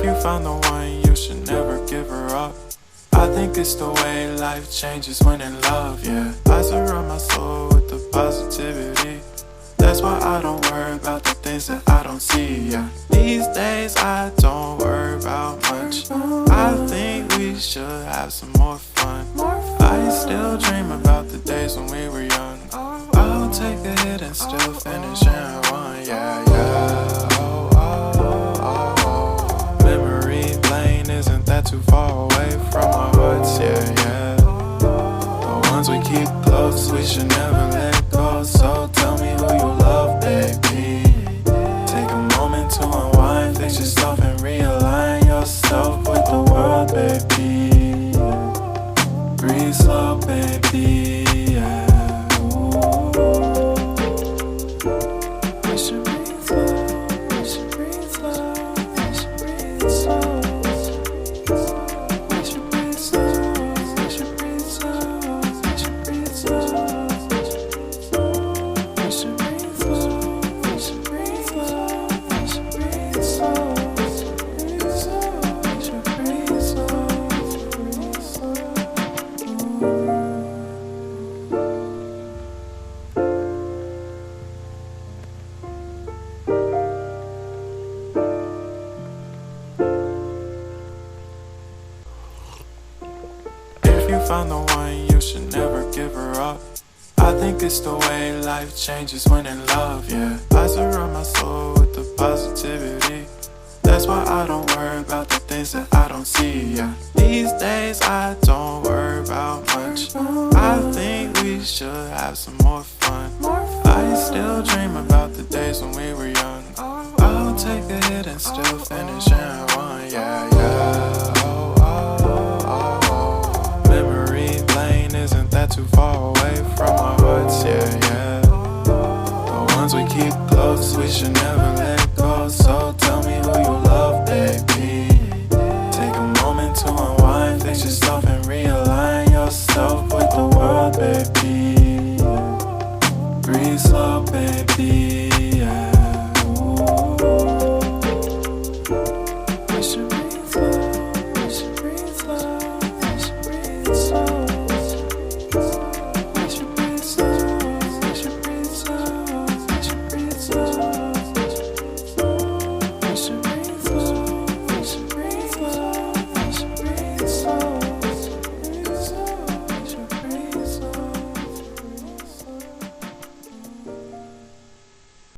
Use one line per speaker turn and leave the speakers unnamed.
you found the one, you should never give her up. I think it's the way life changes when in love, yeah. I surround my soul with the positivity. That's why I don't worry about the things that I don't see, yeah. These days I don't worry about much. I think we should have some more fun. I still dream about the days when we were young. I'll take a hit and still finish in one, yeah, yeah. Oh, oh, oh, oh. Memory lane isn't that too far away from our hearts, yeah, yeah. The ones we keep close, we should never let go. So tell me who you love, baby. Take a moment to unwind, fix yourself and realign yourself with the world, baby. Breathe slow, baby, yeah. We should breathe slow, we should breathe slow, we should breathe slow. We should breathe slow, we should breathe slow, we should breathe slow. We should breathe slow, we should breathe slow, we should breathe slow. We should breathe slow, breathe slow. If you found the one, you should never give her up. I think it's the way life changes when in love, yeah. I surround my soul with the positivity. That's why I don't worry about the things that I don't see, yeah. These days I don't worry about much. I think we should have some more fun. I still dream about the days when we were young. I'll take a hit and still finish in